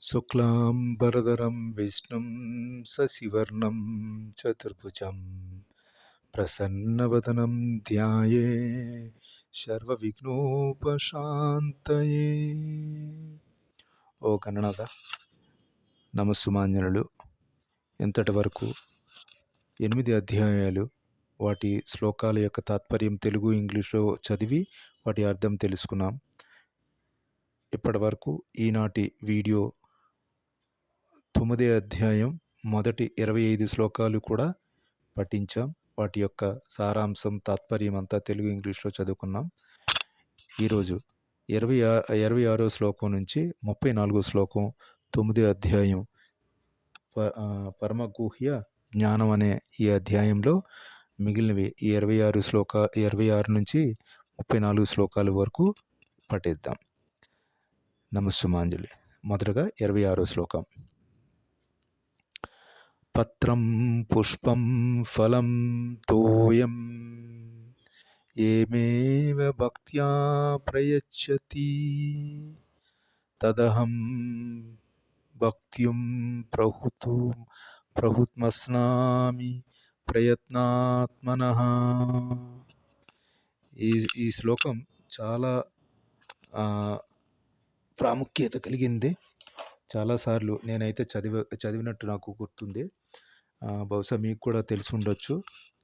శుక్లాంబరధరం విష్ణుం శశివర్ణం చతుర్భుజం ప్రసన్నవదనం ధ్యాయే సర్వవిఘ్నోపశాంతయే. ఓ గణనాథ, నమస్సుమాన్యులు. ఇంతటి వరకు 8 అధ్యాయాలు, వాటి శ్లోకాల యొక్క తాత్పర్యం తెలుగు ఇంగ్లీష్లో చదివి వాటి అర్థం తెలుసుకున్నాం. ఇప్పటి వరకు ఈనాటి వీడియో 9వ అధ్యాయం మొదటి 25 శ్లోకాలు కూడా పఠించాం. వాటి యొక్క సారాంశం, తాత్పర్యం అంతా తెలుగు ఇంగ్లీష్లో చదువుకున్నాం. ఈరోజు 26వ శ్లోకం నుంచి 34వ శ్లోకం 9వ అధ్యాయం పరమగుహ్య జ్ఞానం అనే ఈ అధ్యాయంలో మిగిలినవి ఈ 26 నుంచి 34 శ్లోకాల వరకు పఠిద్దాం. నమస్సుమాంజలి. మొదటగా 26వ శ్లోకం. పత్రం పుష్పం ఫలం తోయం ఏమేవ భక్త్యా ప్రయచ్చతి తదహం భక్త్యుం ప్రహుత్మస్నామి ప్రయత్నాత్మనః. ఈ శ్లోకం చాలా ప్రాముఖ్యత కలిగింది. చాలాసార్లు నేనైతే చదివినట్టు నాకు గుర్తుంది. బహుశా మీకు కూడా తెలిసి ఉండొచ్చు.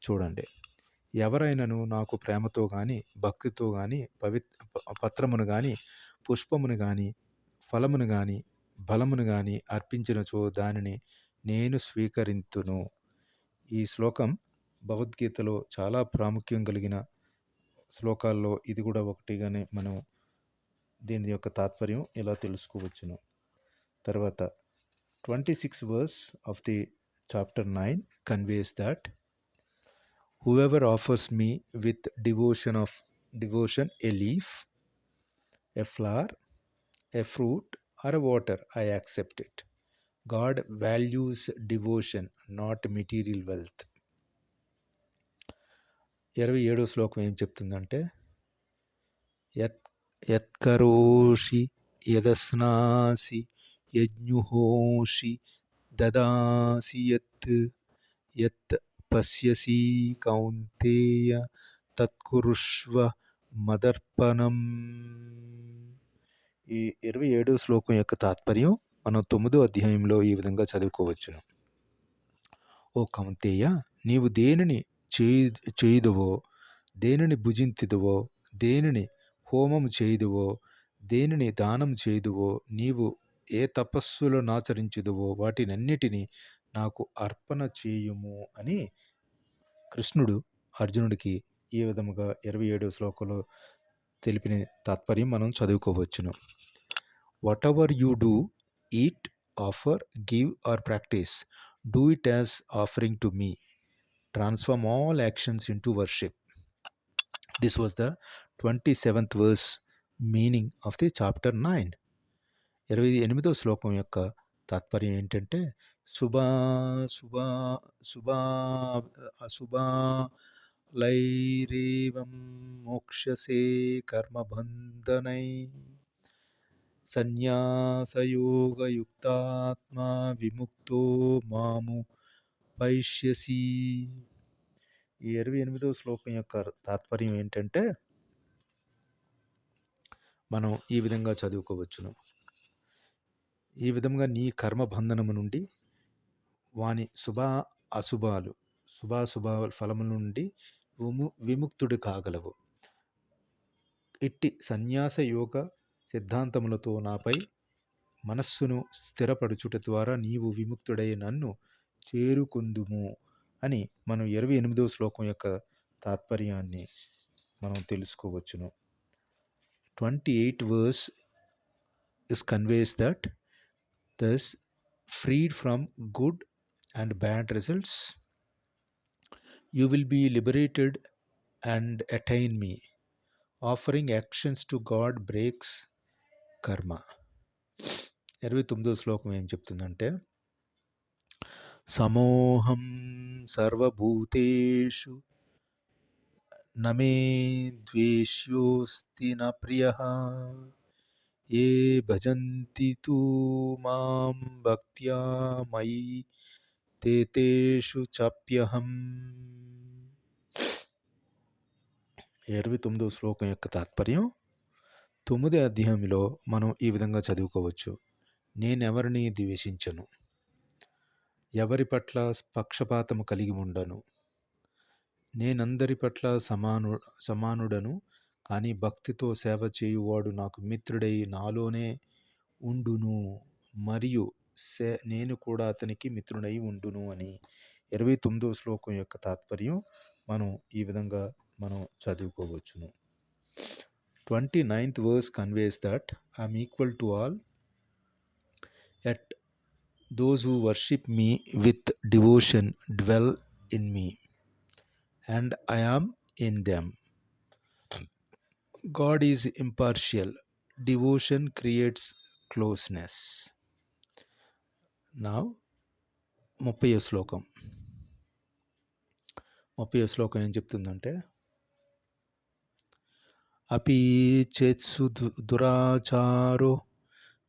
చూడండి. ఎవరైనాను నాకు ప్రేమతో కానీ, భక్తితో కానీ, పత్రమును కానీ, పుష్పమును కానీ, ఫలమును కానీ, బలమును కానీ అర్పించినచో దానిని నేను స్వీకరింతును. ఈ శ్లోకం భగవద్గీతలో చాలా ప్రాముఖ్యం కలిగిన శ్లోకాల్లో ఇది కూడా ఒకటిగానే మనం దీని యొక్క తాత్పర్యం ఇలా తెలుసుకోవచ్చును. తర్వాత 26th verse of the chapter 9 conveys that whoever offers me with devotion a leaf, a flower, a fruit or a water, I accept it. God values devotion, not material wealth. 27వ శ్లోకం ఏం చెప్తుందంటే, యత్కరోషి యదస్నాసి యజ్ఞుహోషి దదాసి యత్ పశ్యసి కౌంతేయ తత్కురుష్వ మదర్పణం. ఈ 27వ శ్లోకం యొక్క తాత్పర్యం మనం 9వ అధ్యాయంలో ఈ విధంగా చదువుకోవచ్చును. ఓ కౌంతేయ, నీవు దేనిని చేయుదువో, దేనిని భుజింతుదువో, దేనిని హోమము చేయుదువో, దేనిని దానం చేయుదువో, నీవు ఏ తపస్సులో నాచరించుదువో వాటినన్నిటినీ నాకు అర్పణ చేయుము అని కృష్ణుడు అర్జునుడికి ఈ విధముగా 27వ శ్లోకంలో తెలిపిన తాత్పర్యం మనం చదువుకోవచ్చును. Whatever you do, eat, offer, give or practice, do it as offering to me. Transform all actions into worship. This was the 27th verse meaning of the chapter 9. 28వ శ్లోకం యొక్క తాత్పర్యం ఏంటంటే, అశుభాలైరేవం మోక్షసే కర్మబంధనై సన్యాసయోగయుక్తాత్మా విముక్తో మాము పైష్యసి. ఈ 28వ శ్లోకం యొక్క తాత్పర్యం ఏంటంటే, మనం ఈ విధంగా చదువుకోవచ్చును. ఈ విధంగా నీ కర్మబంధనము నుండి, వాని శుభాశుభ ఫలముల నుండి విముక్తుడు కాగలవు. ఇట్టి సన్యాస యోగ సిద్ధాంతములతో నాపై మనస్సును స్థిరపరచుట ద్వారా నీవు విముక్తుడై నన్ను చేరుకుందుము అని మనం 28వ శ్లోకం యొక్క తాత్పర్యాన్ని మనం తెలుసుకోవచ్చును. 28th verse is conveys that thus freed from good and bad results, you will be liberated and attain me. Offering actions to God breaks karma. 29వ శ్లోకం ఏం చెప్తుందంటే, సమోహం సర్వభూతేషు నమే ద్వేష్యోస్తి న ప్రియః ఏ భజంతి తూ మాం భక్త్యా మయి తే తేషు చాప్యహం. 29వ శ్లోకం యొక్క తాత్పర్యం. 9వ అధ్యాయంలో మనం ఈ విధంగా చదువుకోవచ్చు. నేనెవరిని ద్వేషించను, ఎవరి పట్ల పక్షపాతము కలిగి ఉండను, నేనందరి పట్ల సమానుడను, కానీ భక్తితో సేవ చేయువాడు నాకు మిత్రుడై నాలోనే ఉండును, మరియు నేను కూడా అతనికి మిత్రుడై ఉండును అని 29వ శ్లోకం యొక్క తాత్పర్యం మనం ఈ విధంగా మనం చదువుకోవచ్చును. 29th verse conveys that I am equal to all, yet those who worship me with devotion dwell in me, and I am in them. God is impartial. Devotion creates closeness. Now, 30వ శ్లోకం. 30వ శ్లోకం ఏం చెప్తుందంటే, అపి చేత్సు దురాచారో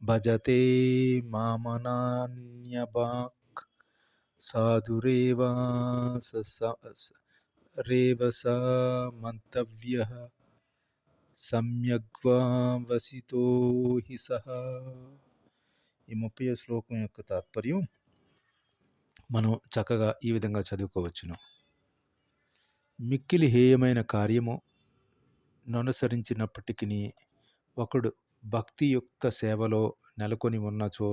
భజతే మామనాన్యభాక్ సాధురేవా రేవస మంతవ్యః సమ్యగ్వా వసితో హి సహ. ఈ 30వ శ్లోకం యొక్క తాత్పర్యం మనం చక్కగా ఈ విధంగా చదువుకోవచ్చును. మిక్కిలి హేయమైన కార్యము ననుసరించినప్పటికీ ఒకడు భక్తియుక్త సేవలో నెలకొని ఉన్నచో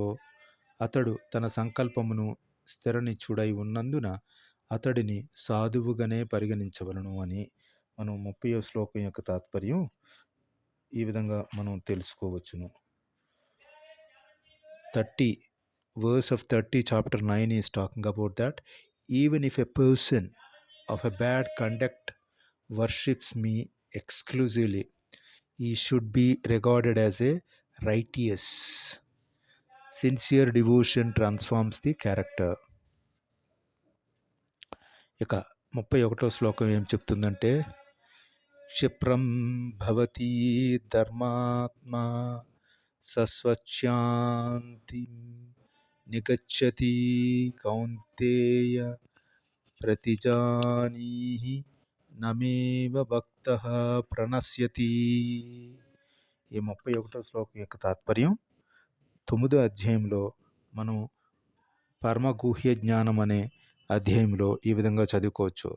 అతడు తన సంకల్పమును స్థిరనిచ్చుడై ఉన్నందున అతడిని సాధువుగానే పరిగణించవలను అని మనం 30వ శ్లోకం యొక్క తాత్పర్యం ఈ విధంగా మనం తెలుసుకోవచ్చును. 30 verse of 30 chapter 9 is talking about that even if a person of a bad conduct worships me exclusively, he should be regarded as a righteous. Sincere devotion transforms the character. ఇక 31వ శ్లోకం ఏం చెప్తుందంటే, క్షిప్రం భవతి ధర్మాత్మా సస్వచ్ఛాంతి నిగచ్చతి కౌంతేయ ప్రతిజానీహి నమేవ భక్తః ప్రణశ్యతి. ఈ 31వ శ్లోకం యొక్క తాత్పర్యం 9వ అధ్యాయంలో మనం పరమగుహ్య జ్ఞానం అనే అధ్యాయంలో ఈ విధంగా చదువుకోవచ్చు.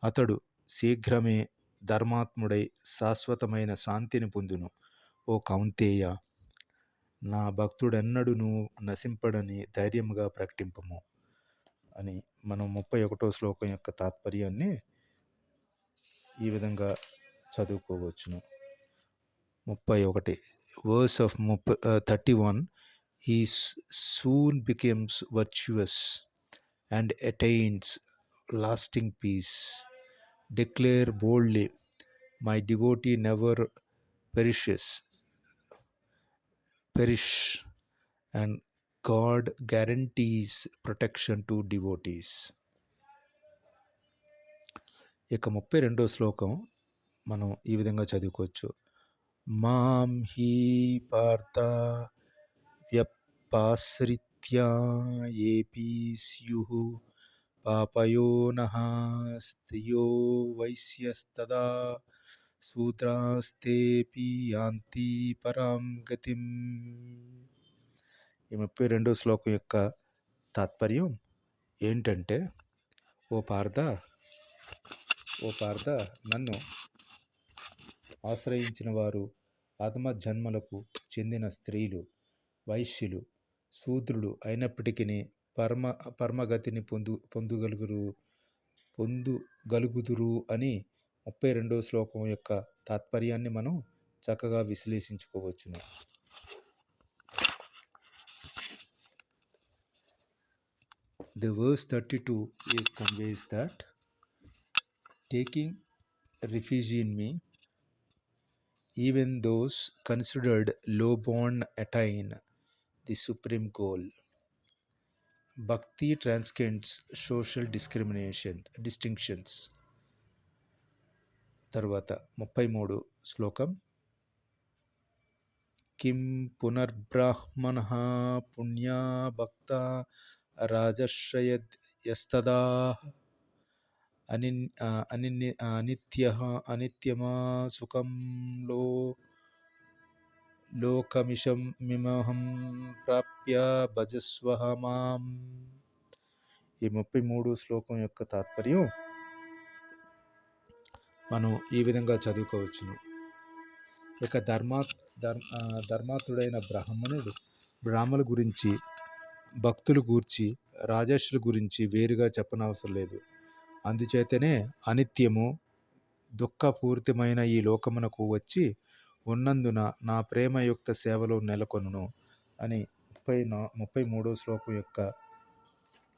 అతడు శీఘ్రమే ధర్మాత్ముడై శాశ్వతమైన శాంతిని పొందును. ఓ కౌంతేయ, నా భక్తుడెన్నడూను నశింపడని ధైర్యముగా ప్రకటింపము అని మనం 31వ శ్లోకం యొక్క తాత్పర్యాన్ని ఈ విధంగా చదువుకోవచ్చును. 31 verse of 31, he soon becomes virtuous and attains lasting peace. Declare boldly, my devotee never perish, and God guarantees protection to devotees. ఇక 32వ శ్లోకం మనం ఈ విధంగా చదువుకోవచ్చు. మాం హి పార్థ వ్యపాశ్రిత్యా ఏపి స్యుః పాపయోనః స్త్రియో వైశ్యస్తదా శూద్రాస్తేపి యాంతి పరాం గతిం. ఈ 32వ శ్లోకం యొక్క తాత్పర్యం ఏంటంటే, ఓ పార్థ, నన్ను ఆశ్రయించిన వారు ఆత్మ జన్మలకు చెందిన స్త్రీలు, వైశ్యులు, శూద్రులు అయినప్పటికీ పరమగతిని పొందుగలుగుదురు అని 32వ శ్లోకం యొక్క తాత్పర్యాన్ని మనం చక్కగా విశ్లేషించుకోవచ్చును. The verse 32 is conveys that taking refuge in me, even those considered low-born attain the supreme goal. Bhakti transcends social distinctions. తర్వాత 33 శ్లోకం. కిం పునర్బ్రాహ్మణః పుణ్యా భక్తా రాజర్షయస్తదా అనిత్యః అనిత్యమా సుఖం లో లోకమిషమిమహం ప్రాప్య భజస్వః మాం. ఈ 33 శ్లోకం యొక్క తాత్పర్యం మనం ఈ విధంగా చదువుకోవచ్చును. ఇక ధర్మాత్ముడైన బ్రాహ్మణుల గురించి, భక్తుల గూర్చి, రాజర్షుల గురించి వేరుగా చెప్పనవసరం లేదు. అందుచేతనే అనిత్యము దుఃఖపూరితమైన ఈ లోకమునకు వచ్చి ఉన్నందున నా ప్రేమయుక్త సేవలో నెలకొనును అని 33వ శ్లోకం యొక్క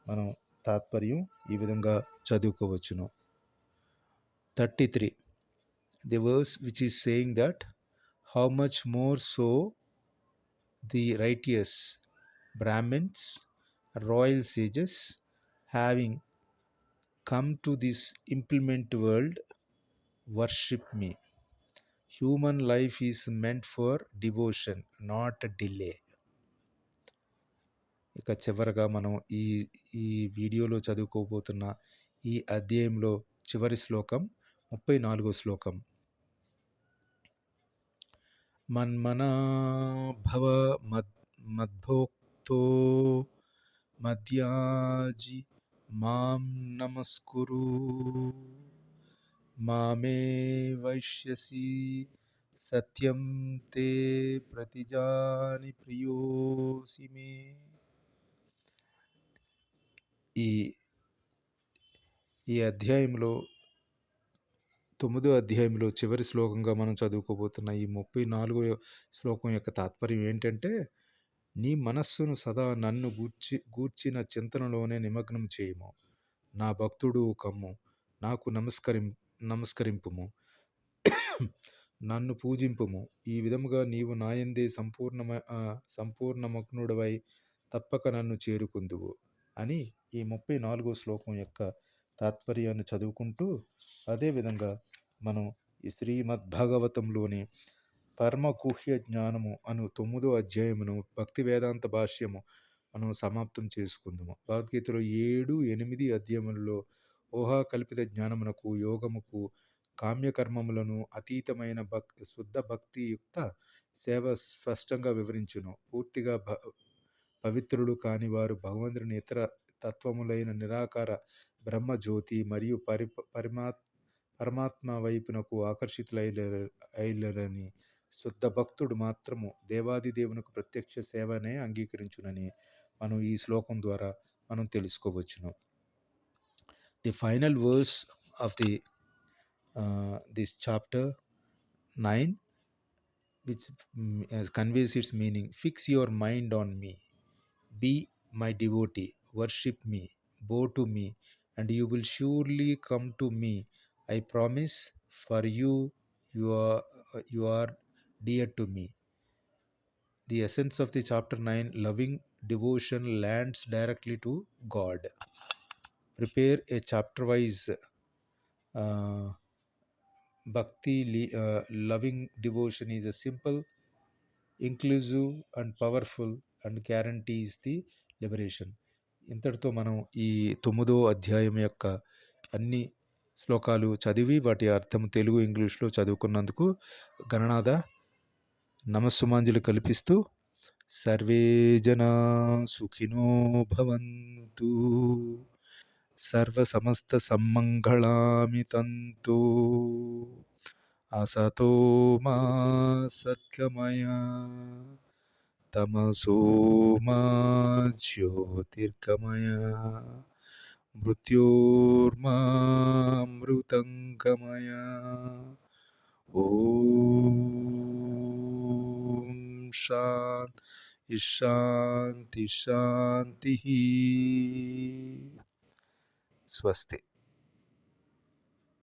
మనం తాత్పర్యం ఈ విధంగా చదువుకోవచ్చును. 33. The verse which is saying that how much more so the righteous Brahmins, royal sages, having come to this implement world, worship me. Human life is meant for devotion, not delay. ఇక చివరగా మనం ఈ ఈ వీడియోలో చదువుకోబోతున్న ఈ అధ్యాయంలో చివరి శ్లోకం 34వ శ్లోకం. మన్మనా భవ మద్భోక్తో మద్యాజి మాం నమస్కురు మామే వైష్యసి సత్యం తే ప్రతిజాని ప్రియోసి మే. ఈ అధ్యాయంలో 9వ అధ్యాయంలో చివరి శ్లోకంగా మనం చదువుకోబోతున్న ఈ 34వ శ్లోకం యొక్క తాత్పర్యం ఏంటంటే, నీ మనస్సును సదా నన్ను గూర్చిన చింతనలోనే నిమగ్నం చేయము. నా భక్తుడు కమ్ము, నాకు నమస్కరింపుము, నన్ను పూజింపుము. ఈ విధముగా నీవు నాయందే సంపూర్ణమగ్నుడవై తప్పక నన్ను చేరుకుందువు అని ఈ 34వ శ్లోకం యొక్క తాత్పర్యాన్ని చదువుకుంటూ, అదేవిధంగా మనం ఈ శ్రీమద్భాగవతంలోని పరమగుహ్య జ్ఞానము అను 9వ అధ్యాయమును భక్తి వేదాంత భాష్యము మనం సమాప్తం చేసుకుందాము. భగవద్గీతలో 7, 8 అధ్యాయములలో ఊహాకల్పిత జ్ఞానమునకు, యోగముకు, కామ్యకర్మములను అతీతమైన శుద్ధ భక్తియుక్త సేవ స్పష్టంగా వివరించును. పూర్తిగా పవిత్రులు కాని వారు భగవంతుని ఇతర తత్వములైన నిరాకార బ్రహ్మజ్యోతి మరియు పరమాత్మ వైపునకు ఆకర్షితులైలరని, శుద్ధ భక్తుడు మాత్రము దేవాది దేవునికి ప్రత్యక్ష సేవనే అంగీకరించునని మనం ఈ శ్లోకం ద్వారా మనం తెలుసుకోవచ్చును. The final verse of this chapter 9 which conveys its meaning. Fix your mind on me, be my devotee, worship me, bow to me, and you will surely come to me. I promise, for you are dear to me. The essence of the chapter 9, loving devotion lands directly to God. Prepare a chapter-wise bhakti. Loving devotion is a simple, inclusive and powerful and guarantees the liberation. ఇంతటితో మనం ఈ 9వ అధ్యాయం యొక్క అన్ని శ్లోకాలు చదివి వాటి అర్థం తెలుగు, ఇంగ్లీష్లో చదువుకున్నందుకు గణనాథ నమస్సుమాంజలి కల్పిస్తూ, సర్వే జనా సుఖినో భవంతు, సర్వ సమస్త సమ్మంగళాని తంతు, అసతో మా సద్గమయ, తమసో మా జ్యోతిర్గమయ, మృత్యోర్మామృతంగమయ. ఓం శాంతి శాంతి. స్వస్తి.